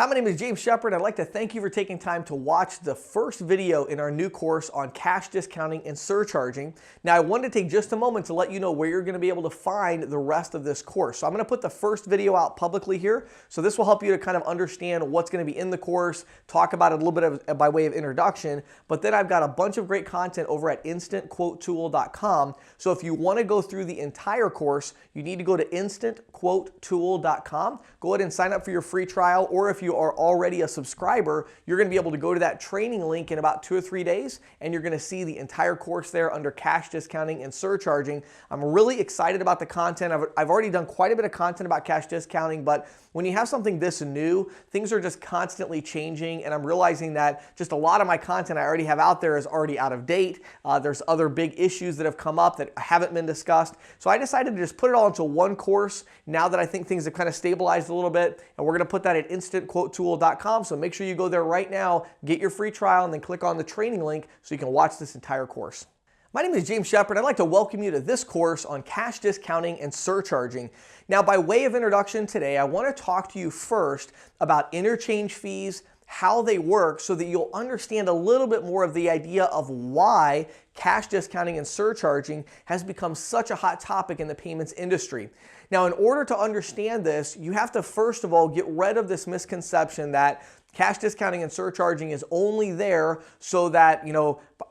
Hi, my name is James Shepard. I'd like to thank you for taking time to watch the first video in our new course on cash discounting and surcharging. Now, I wanted to take just a moment to let you know where you're going to be able to find the rest of this course. So I'm going to put the first video out publicly here. So this will help you to kind of understand what's going to be in the course, talk about it a little bit by way of introduction. But then I've got a bunch of great content over at instantquotetool.com. So if you want to go through the entire course, you need to go to instantquotetool.com. Go ahead and sign up for your free trial, or if you are already a subscriber, you're going to be able to go to that training link in about 2 or 3 days, and you're going to see the entire course there under cash discounting and surcharging. I'm really excited about the content. I've already done quite a bit of content about cash discounting, but when you have something this new, things are just constantly changing, and I'm realizing that just a lot of my content I already have out there is already out of date. There's other big issues that have come up that haven't been discussed. So I decided to just put it all into one course now that I think things have kind of stabilized a little bit, and we're going to put that at instantquotetool.com. So make sure you go there right now, get your free trial, and then click on the training link so you can watch this entire course. My name is James Shepard. I'd like to welcome you to this course on cash discounting and surcharging. Now, by way of introduction today, I want to talk to you first about interchange fees, how they work, so that you'll understand a little bit more of the idea of why cash discounting and surcharging has become such a hot topic in the payments industry. Now, in order to understand this, you have to first of all get rid of this misconception that cash discounting and surcharging is only there so that,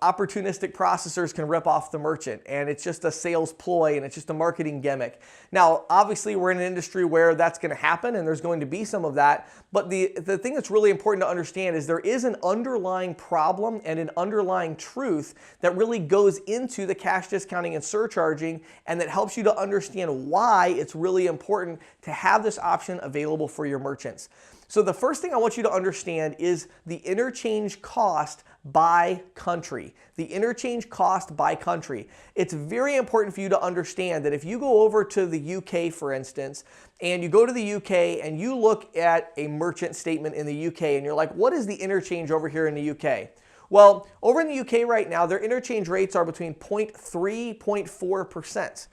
opportunistic processors can rip off the merchant, and it's just a sales ploy and it's just a marketing gimmick. Now, obviously, we're in an industry where that's going to happen and there's going to be some of that, but the thing that's really important to understand is there is an underlying problem and an underlying truth that really goes into the cash discounting and surcharging, and that helps you to understand why it's really important to have this option available for your merchants. So the first thing I want you to understand is the interchange cost by country. The interchange cost by country. It's very important for you to understand that if you go over to the UK, for instance, and you go to the UK and you look at a merchant statement in the UK and you're like, what is the interchange over here in the UK? Well, over in the UK right now, their interchange rates are between 0.3, 0.4%.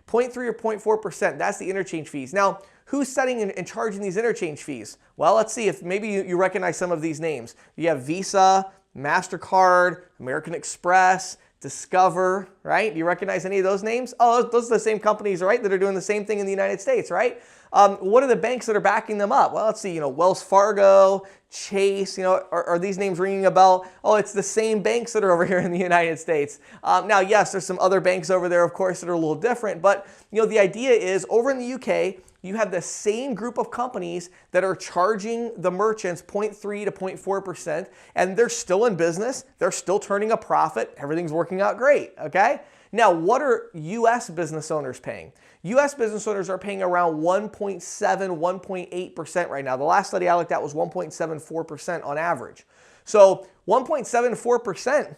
0.3 or 0.4%, that's the interchange fees. Now, who's setting and charging these interchange fees? Well, let's see if maybe you recognize some of these names. You have Visa, MasterCard, American Express, Discover, right? Do you recognize any of those names? Oh, those are the same companies, right, that are doing the same thing in the United States, right? What are the banks that are backing them up? Well, let's see, Wells Fargo, Chase, are these names ringing a bell? Oh, it's the same banks that are over here in the United States. Now, yes, there's some other banks over there, of course, that are a little different, but the idea is over in the UK, you have the same group of companies that are charging the merchants 0.3 to 0.4%, and they're still in business, they're still turning a profit, everything's working out great, okay? Now, what are US business owners paying? US business owners are paying around 1.7, 1.8% right now. The last study I looked at was 1.74% on average. So 1.74%,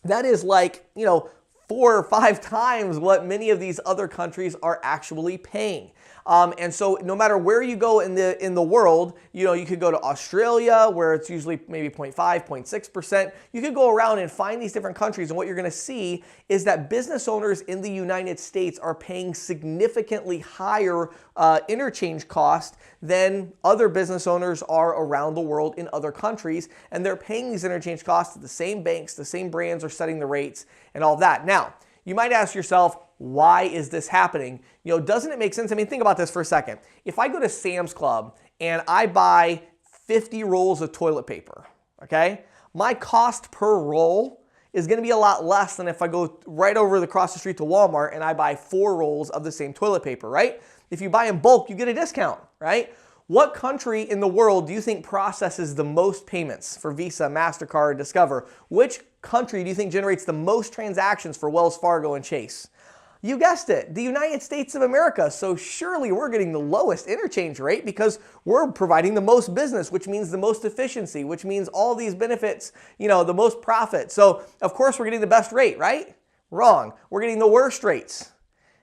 that is like, 4 or 5 times what many of these other countries are actually paying. And so no matter where you go in the world, you could go to Australia where it's usually maybe 0.5, 0.6%. You could go around and find these different countries, and what you're going to see is that business owners in the United States are paying significantly higher interchange cost than other business owners are around the world in other countries, and they're paying these interchange costs to the same banks, the same brands are setting the rates and all that. Now, you might ask yourself, why is this happening? Doesn't it make sense? I mean, think about this for a second. If I go to Sam's Club and I buy 50 rolls of toilet paper, okay, my cost per roll is going to be a lot less than if I go right over across the street to Walmart and I buy 4 rolls of the same toilet paper, right? If you buy in bulk, you get a discount, right? What country in the world do you think processes the most payments for Visa, MasterCard, Discover? Which country do you think generates the most transactions for Wells Fargo and Chase? You guessed it, the United States of America. So surely we're getting the lowest interchange rate because we're providing the most business, which means the most efficiency, which means all these benefits, the most profit. So of course we're getting the best rate, right? Wrong. We're getting the worst rates.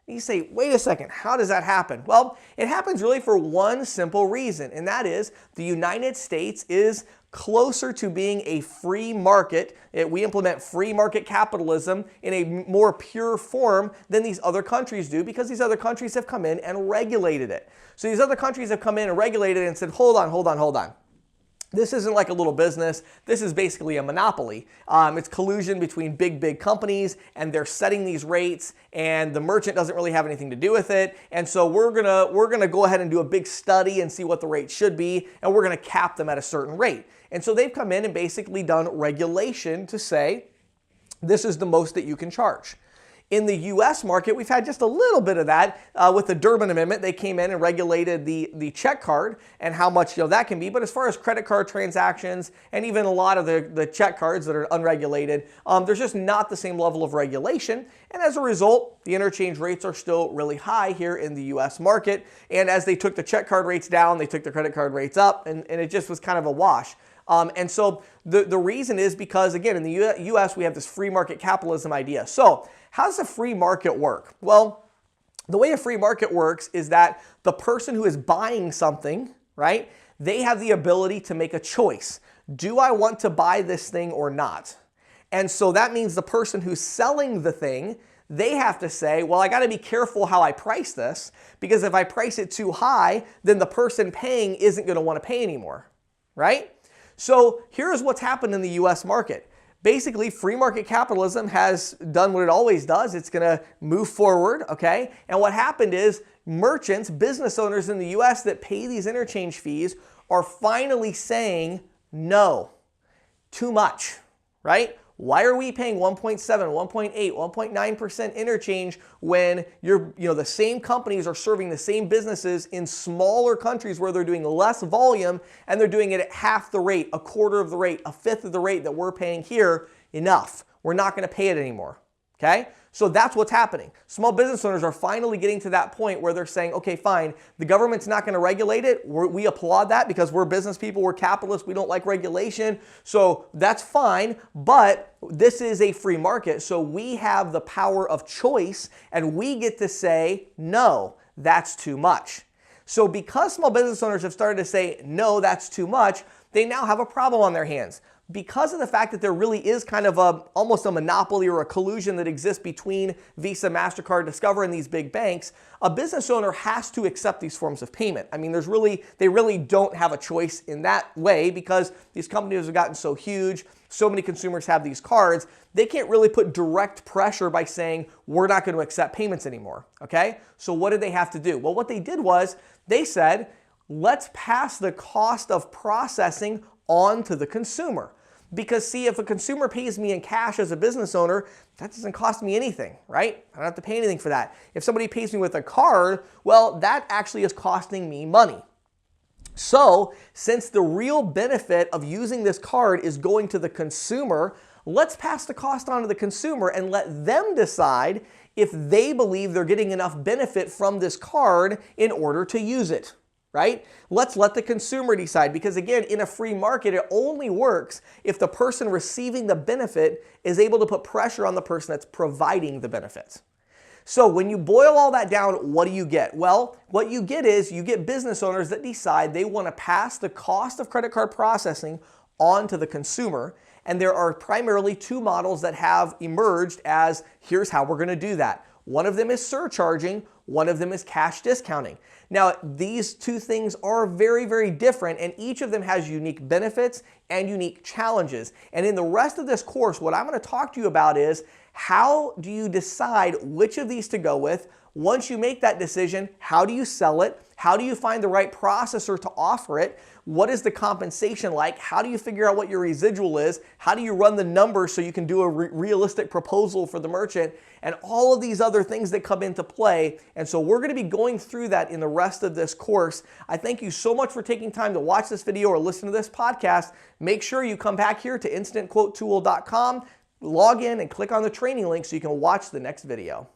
You say, wait a second, how does that happen? Well, it happens really for one simple reason, and that is the United States is closer to being a free market. We implement free market capitalism in a more pure form than these other countries do, because these other countries have come in and regulated it. So these other countries have come in and regulated it and said, hold on. This isn't like a little business. This is basically a monopoly. It's collusion between big companies, and they're setting these rates, and the merchant doesn't really have anything to do with it. And so we're gonna go ahead and do a big study and see what the rate should be, and we're gonna cap them at a certain rate. And so they've come in and basically done regulation to say, this is the most that you can charge. In the U.S. market, we've had just a little bit of that with the Durbin Amendment. They came in and regulated the check card and how much that can be. But as far as credit card transactions and even a lot of the check cards that are unregulated, there's just not the same level of regulation. And as a result, the interchange rates are still really high here in the U.S. market. And as they took the check card rates down, they took the credit card rates up, and it just was kind of a wash. And so the reason is because, again, in the U.S. we have this free market capitalism idea. So how does a free market work? Well, the way a free market works is that the person who is buying something, right, they have the ability to make a choice. Do I want to buy this thing or not? And so that means the person who's selling the thing, they have to say, well, I got to be careful how I price this, because if I price it too high, then the person paying isn't going to want to pay anymore, right? So here's what's happened in the U.S. market. Basically, free market capitalism has done what it always does. It's going to move forward, okay? And what happened is merchants, business owners in the U.S. that pay these interchange fees are finally saying, no, too much, right? Why are we paying 1.7, 1.8, 1.9% interchange when the same companies are serving the same businesses in smaller countries where they're doing less volume, and they're doing it at half the rate, a quarter of the rate, a fifth of the rate that we're paying here? Enough. We're not going to pay it anymore. Okay? So that's what's happening. Small business owners are finally getting to that point where they're saying, okay, fine, the government's not going to regulate it. We applaud that because we're business people, we're capitalists, we don't like regulation. So that's fine, but this is a free market. So we have the power of choice, and we get to say, no, that's too much. So because small business owners have started to say, no, that's too much, they now have a problem on their hands. Because of the fact that there really is kind of almost a monopoly or a collusion that exists between Visa, MasterCard, Discover, and these big banks, a business owner has to accept these forms of payment. I mean, they really don't have a choice in that way, because these companies have gotten so huge, so many consumers have these cards, they can't really put direct pressure by saying, we're not going to accept payments anymore, okay? So what did they have to do? Well, what they did was they said, let's pass the cost of processing on to the consumer. Because see, if a consumer pays me in cash as a business owner, that doesn't cost me anything, right? I don't have to pay anything for that. If somebody pays me with a card, well, that actually is costing me money. So since the real benefit of using this card is going to the consumer, let's pass the cost on to the consumer and let them decide if they believe they're getting enough benefit from this card in order to use it. Right? Let's let the consumer decide, because again, in a free market, it only works if the person receiving the benefit is able to put pressure on the person that's providing the benefits. So when you boil all that down, what do you get? Well, what you get is you get business owners that decide they want to pass the cost of credit card processing on to the consumer. And there are primarily two models that have emerged as, here's how we're going to do that. One of them is surcharging, one of them is cash discounting. Now, these two things are very, very different, and each of them has unique benefits and unique challenges. And in the rest of this course, what I'm going to talk to you about is how do you decide which of these to go with? Once you make that decision, how do you sell it? How do you find the right processor to offer it? What is the compensation like? How do you figure out what your residual is? How do you run the numbers so you can do a realistic proposal for the merchant? And all of these other things that come into play. And so we're going to be going through that in the rest of this course. I thank you so much for taking time to watch this video or listen to this podcast. Make sure you come back here to instantquotetool.com, log in and click on the training link so you can watch the next video.